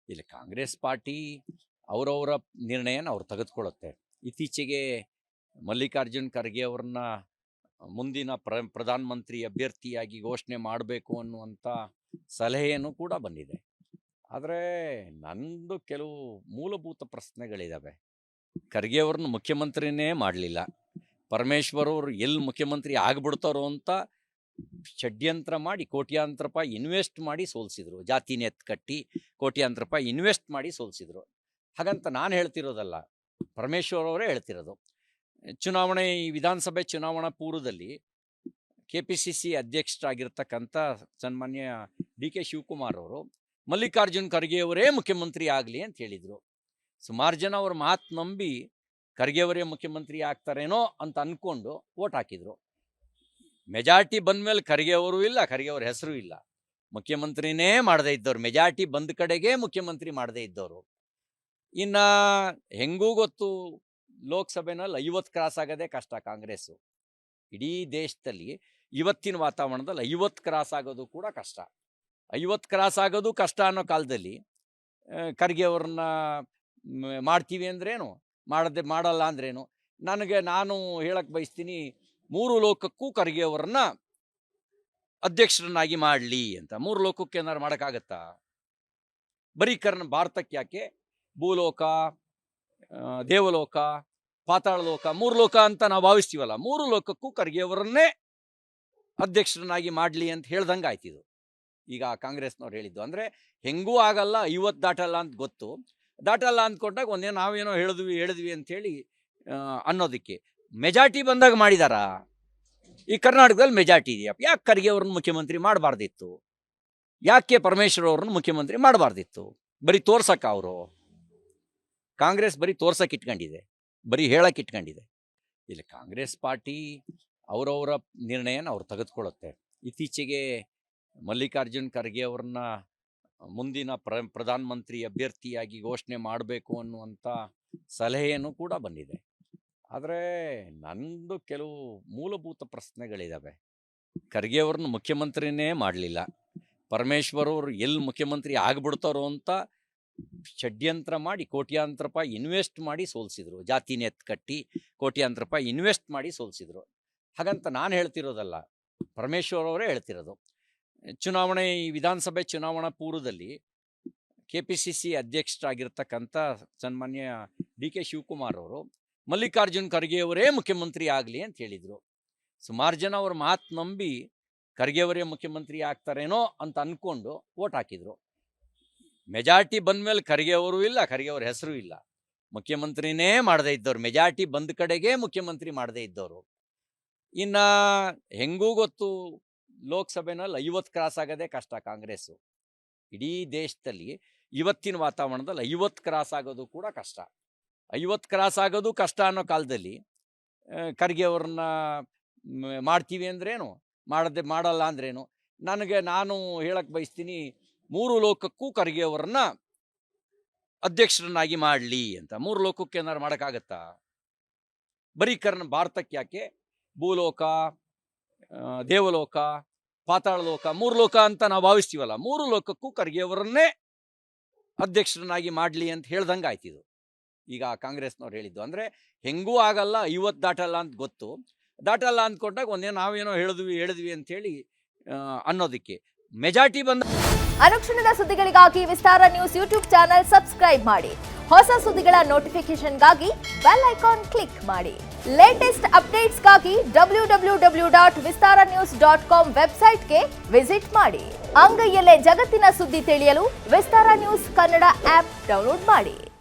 ಇಲ್ಲಿ ಕಾಂಗ್ರೆಸ್ ಪಾರ್ಟಿ ಅವರವರ ನಿರ್ಣಯನ ಅವ್ರು ತೆಗೆದುಕೊಳ್ಳುತ್ತೆ. ಇತ್ತೀಚೆಗೆ ಮಲ್ಲಿಕಾರ್ಜುನ್ ಖರ್ಗೆ ಅವ್ರನ್ನ ಮುಂದಿನ ಪ್ರಧಾನಮಂತ್ರಿ ಅಭ್ಯರ್ಥಿಯಾಗಿ ಘೋಷಣೆ ಮಾಡಬೇಕು ಅನ್ನುವಂಥ ಸಲಹೆಯನ್ನು ಕೂಡ ಬಂದಿದೆ. ಆದರೆ ನಂದು ಕೆಲವು ಮೂಲಭೂತ ಪ್ರಶ್ನೆಗಳಿದ್ದಾವೆ. ಖರ್ಗೆ ಅವ್ರನ್ನ ಮುಖ್ಯಮಂತ್ರಿನೇ ಮಾಡಲಿಲ್ಲ. ಪರಮೇಶ್ವರ್ ಅವರು ಎಲ್ಲಿ ಮುಖ್ಯಮಂತ್ರಿ ಆಗಿಬಿಡ್ತಾರೋ ಅಂತ ಷಡ್ಯಂತ್ರ ಮಾಡಿ ಕೋಟ್ಯಾಂತರ ರೂಪಾಯಿ ಇನ್ವೆಸ್ಟ್ ಮಾಡಿ ಸೋಲಿಸಿದ್ರು. ಜಾತಿನ ಎತ್ಕಟ್ಟಿ ಕೋಟ್ಯಾಂತರ ರೂಪಾಯಿ ಇನ್ವೆಸ್ಟ್ ಮಾಡಿ ಸೋಲಿಸಿದ್ರು. ಹಾಗಂತ ನಾನು ಹೇಳ್ತಿರೋದಲ್ಲ, ಪರಮೇಶ್ವರ್ ಅವರೇ ಹೇಳ್ತಿರೋದು. ಚುನಾವಣೆ ಈ ವಿಧಾನಸಭೆ ಚುನಾವಣಾ ಪೂರ್ವದಲ್ಲಿ KPCC ಅಧ್ಯಕ್ಷರಾಗಿರ್ತಕ್ಕಂಥ ಸನ್ಮಾನ್ಯ DK ಶಿವಕುಮಾರ್ ಅವರು ಮಲ್ಲಿಕಾರ್ಜುನ್ ಖರ್ಗೆ ಅವರೇ ಮುಖ್ಯಮಂತ್ರಿ ಆಗಲಿ ಅಂತ ಹೇಳಿದರು. ಸುಮಾರು ಜನ ಅವ್ರ ಮಾತು ನಂಬಿ ಖರ್ಗೆ ಅವರೇ ಮುಖ್ಯಮಂತ್ರಿ ಆಗ್ತಾರೇನೋ ಅಂತ ಅಂದ್ಕೊಂಡು ವೋಟ್ ಹಾಕಿದರು. ಮೆಜಾರಿಟಿ ಬಂದ ಮೇಲೆ ಖರ್ಗೆ ಅವರು ಇಲ್ಲ, ಖರ್ಗೆ ಅವ್ರ ಹೆಸರು ಇಲ್ಲ. ಮುಖ್ಯಮಂತ್ರಿನೇ ಮಾಡದೇ ಇದ್ದವ್ರು, ಮೆಜಾರಿಟಿ ಬಂದ ಕಡೆಗೆ ಮುಖ್ಯಮಂತ್ರಿ ಮಾಡದೇ ಇದ್ದವರು. ಇನ್ನು ಹೆಂಗೂ ಗೊತ್ತು, ಲೋಕಸಭೆನಲ್ಲಿ 50 ಕ್ರಾಸ್ ಆಗೋದೇ ಕಷ್ಟ ಕಾಂಗ್ರೆಸ್ಸು. ಇಡೀ ದೇಶದಲ್ಲಿ ಇವತ್ತಿನ ವಾತಾವರಣದಲ್ಲಿ 50 ಕ್ರಾಸ್ ಆಗೋದು ಕೂಡ ಕಷ್ಟ. 50 ಕ್ರಾಸ್ ಆಗೋದು ಕಷ್ಟ ಅನ್ನೋ ಕಾಲದಲ್ಲಿ ಖರ್ಗೆ ಅವ್ರನ್ನ ಮಾಡ್ತೀವಿ ಅಂದ್ರೇನು, ಮಾಡಲ್ಲ ಅಂದ್ರೇನು? ನಾನು ಹೇಳಕ್ಕೆ ಬಯಸ್ತೀನಿ, 3 ಲೋಕಕ್ಕೂ ಖರ್ಗೆ ಅವ್ರನ್ನ ಅಧ್ಯಕ್ಷರನ್ನಾಗಿ ಮಾಡಲಿ ಅಂತ. 3 ಲೋಕಕ್ಕೆ ಏನಾರು ಮಾಡೋಕ್ಕಾಗತ್ತಾ? ಬರೀ ಭಾರತಕ್ಕೆ ಯಾಕೆ, ಭೂಲೋಕ, ದೇವಲೋಕ, ಪಾತಾಳ ಲೋಕ, 3 ಲೋಕ ಅಂತ ನಾವು ಭಾವಿಸ್ತೀವಲ್ಲ, 3 ಲೋಕಕ್ಕೂ ಖರ್ಗೆ ಅವರನ್ನೇ ಅಧ್ಯಕ್ಷರನ್ನಾಗಿ ಮಾಡಲಿ ಅಂತ ಹೇಳ್ದಂಗೆ ಆಯ್ತಿದ್ದು. ಈಗ ಕಾಂಗ್ರೆಸ್ನವ್ರು ಹೇಳಿದ್ದು ಅಂದರೆ ಹೆಂಗೂ ಆಗಲ್ಲ, 50 ದಾಟಲ್ಲ ಅಂತ ಗೊತ್ತು. ದಾಟಲ್ಲ ಅಂದ್ಕೊಂಡಾಗ ಒಂದೇ ನಾವೇನೋ ಹೇಳಿದ್ವಿ ಅಂಥೇಳಿ ಅನ್ನೋದಕ್ಕೆ ಮೆಜಾರಿಟಿ ಬಂದಾಗ ಮಾಡಿದಾರಾ? ಈ ಕರ್ನಾಟಕದಲ್ಲಿ ಮೆಜಾರಿಟಿ ಇದೆಯಾ? ಯಾಕೆ ಖರ್ಗೆ ಅವ್ರನ್ನ ಮುಖ್ಯಮಂತ್ರಿ ಮಾಡಬಾರ್ದಿತ್ತು? ಯಾಕೆ ಪರಮೇಶ್ವರ್ ಅವ್ರನ್ನ ಮುಖ್ಯಮಂತ್ರಿ ಮಾಡಬಾರ್ದಿತ್ತು? ಬರೀ ತೋರ್ಸಕ್ಕ ಅವರು ಕಾಂಗ್ರೆಸ್ ಬರೀ ತೋರ್ಸಕ್ಕೆ ಇಟ್ಕೊಂಡಿದೆ, ಬರೀ ಹೇಳಕ್ಕೆ ಇಟ್ಕೊಂಡಿದೆ. ಇಲ್ಲಿ ಕಾಂಗ್ರೆಸ್ ಪಾರ್ಟಿ ಅವರವರ ನಿರ್ಣಯನ ಅವ್ರು ತೆಗೆದುಕೊಳ್ಳುತ್ತೆ. ಇತ್ತೀಚೆಗೆ ಮಲ್ಲಿಕಾರ್ಜುನ್ ಖರ್ಗೆ ಅವ್ರನ್ನ ಮುಂದಿನ ಪ್ರಧಾನಮಂತ್ರಿ ಅಭ್ಯರ್ಥಿಯಾಗಿ ಘೋಷಣೆ ಮಾಡಬೇಕು ಅನ್ನುವಂಥ ಸಲಹೆಯನ್ನು ಕೂಡ ಬಂದಿದೆ. ಆದರೆ ನಂದು ಕೆಲವು ಮೂಲಭೂತ ಪ್ರಶ್ನೆಗಳಿದ್ದಾವೆ. ಖರ್ಗೆ ಅವ್ರನ್ನ ಮುಖ್ಯಮಂತ್ರಿನೇ ಮಾಡಲಿಲ್ಲ. ಪರಮೇಶ್ವರ್ ಅವರು ಎಲ್ಲಿ ಮುಖ್ಯಮಂತ್ರಿ ಆಗಿಬಿಡ್ತಾರೋ ಅಂತ ಷಡ್ಯಂತ್ರ ಮಾಡಿ ಕೋಟ್ಯಾಂತರ ರೂಪಾಯಿ ಇನ್ವೆಸ್ಟ್ ಮಾಡಿ ಸೋಲಿಸಿದ್ರು. ಜಾತಿನ ಎತ್ಕಟ್ಟಿ ಕೋಟ್ಯಾಂತರ ರೂಪಾಯಿ ಇನ್ವೆಸ್ಟ್ ಮಾಡಿ ಸೋಲಿಸಿದ್ರು. ಹಾಗಂತ ನಾನು ಹೇಳ್ತಿರೋದಲ್ಲ, ಪರಮೇಶ್ವರ್ ಅವರೇ ಹೇಳ್ತಿರೋದು. ಚುನಾವಣೆ ಈ ವಿಧಾನಸಭೆ ಚುನಾವಣಾ ಪೂರ್ವದಲ್ಲಿ KPCC ಅಧ್ಯಕ್ಷರಾಗಿರ್ತಕ್ಕಂಥ ಸನ್ಮಾನ್ಯ DK ಶಿವಕುಮಾರ್ ಅವರು ಮಲ್ಲಿಕಾರ್ಜುನ್ ಖರ್ಗೆ ಅವರೇ ಮುಖ್ಯಮಂತ್ರಿ ಆಗಲಿ ಅಂತ ಹೇಳಿದರು. ಸುಮಾರು ಜನ ಅವ್ರ ಮಾತು ನಂಬಿ ಖರ್ಗೆ ಅವರೇ ಮುಖ್ಯಮಂತ್ರಿ ಆಗ್ತಾರೇನೋ ಅಂತ ಅಂದ್ಕೊಂಡು ವೋಟ್ ಹಾಕಿದರು. ಮೆಜಾರಿಟಿ ಬಂದ ಮೇಲೆ ಖರ್ಗೆ ಅವರು ಇಲ್ಲ, ಖರ್ಗೆ ಅವ್ರ ಹೆಸರು ಇಲ್ಲ. ಮುಖ್ಯಮಂತ್ರಿನೇ ಮಾಡದೇ ಇದ್ದವ್ರು, ಮೆಜಾರಿಟಿ ಬಂದ ಕಡೆಗೆ ಮುಖ್ಯಮಂತ್ರಿ ಮಾಡದೇ ಇದ್ದವರು. ಇನ್ನು ಹೆಂಗೂ ಗೊತ್ತು, ಲೋಕಸಭೆನಲ್ಲಿ 50 ಕ್ರಾಸ್ ಆಗೋದೇ ಕಷ್ಟ ಕಾಂಗ್ರೆಸ್ಸು. ಇಡೀ ದೇಶದಲ್ಲಿ ಇವತ್ತಿನ ವಾತಾವರಣದಲ್ಲಿ 50 ಕ್ರಾಸ್ ಆಗೋದು ಕೂಡ ಕಷ್ಟ. 50 ಕ್ರಾಸ್ ಆಗೋದು ಕಷ್ಟ ಅನ್ನೋ ಕಾಲದಲ್ಲಿ ಖರ್ಗೆ ಅವ್ರನ್ನ ಮಾಡ್ತೀವಿ ಅಂದ್ರೇನು, ಮಾಡಲ್ಲ ಅಂದ್ರೇನು? ನಾನು ಹೇಳಕ್ಕೆ ಬಯಸ್ತೀನಿ, 3 ಲೋಕಕ್ಕೂ ಖರ್ಗೆ ಅವ್ರನ್ನ ಅಧ್ಯಕ್ಷರನ್ನಾಗಿ ಮಾಡಲಿ ಅಂತ. 3 ಲೋಕಕ್ಕೆ ಏನಾರು ಮಾಡೋಕ್ಕಾಗತ್ತಾ? ಬರೀ ಭಾರತಕ್ಕೆ ಯಾಕೆ, ಭೂಲೋಕ, ದೇವಲೋಕ, ಪಾತಾಳ ಲೋಕ, 3 ಲೋಕ ಅಂತ ನಾವು ಭಾವಿಸ್ತೀವಲ್ಲ, 3 ಲೋಕಕ್ಕೂ ಖರ್ಗೆ ಅವರನ್ನೇ ಅಧ್ಯಕ್ಷರನ್ನಾಗಿ ಮಾಡಲಿ ಅಂತ ಹೇಳ್ದಂಗೆ ಆಯ್ತಿದ್ದು. ಈಗ ಕಾಂಗ್ರೆಸ್ನವ್ರು ಹೇಳಿದ್ದು ಅಂದರೆ ಹೆಂಗೂ ಆಗಲ್ಲ, 50 ದಾಟಲ್ಲ ಅಂತ ಗೊತ್ತು. ದಾಟಲ್ಲ ಅಂದ್ಕೊಂಡಾಗ ಒಂದೇ ನಾವೇನೋ ಹೇಳಿದ್ವಿ ಅಂಥೇಳಿ ಅನ್ನೋದಕ್ಕೆ ಮೆಜಾರಿಟಿ ಬಂದ. ಅನುಕ್ಷಣದ ಸುದ್ದಿಗಳಿಗಾಗಿ ವಿಸ್ತಾರ ನ್ಯೂಸ್ ಯೂಟ್ಯೂಬ್ ಚಾನೆಲ್ ಸಬ್ಸ್ಕ್ರೈಬ್ ಮಾಡಿ. ಹೊಸ ಸುದ್ದಿಗಳ ನೋಟಿಫಿಕೇಶನ್ಗಾಗಿ ಬೆಲ್ ಐಕಾನ್ ಕ್ಲಿಕ್ ಮಾಡಿ. ಲೇಟೆಸ್ಟ್ ಅಪ್ಡೇಟ್ಸ್ಗಾಗಿ www.vistaranews.com ವೆಬ್ಸೈಟ್ಗೆ ವಿಸಿಟ್ ಮಾಡಿ. ಅಂಗೈಯಲ್ಲೇ ಜಗತ್ತಿನ ಸುದ್ದಿ ತಿಳಿಯಲು ವಿಸ್ತಾರ ನ್ಯೂಸ್ ಕನ್ನಡ ಆಪ್ ಡೌನ್ಲೋಡ್ ಮಾಡಿ.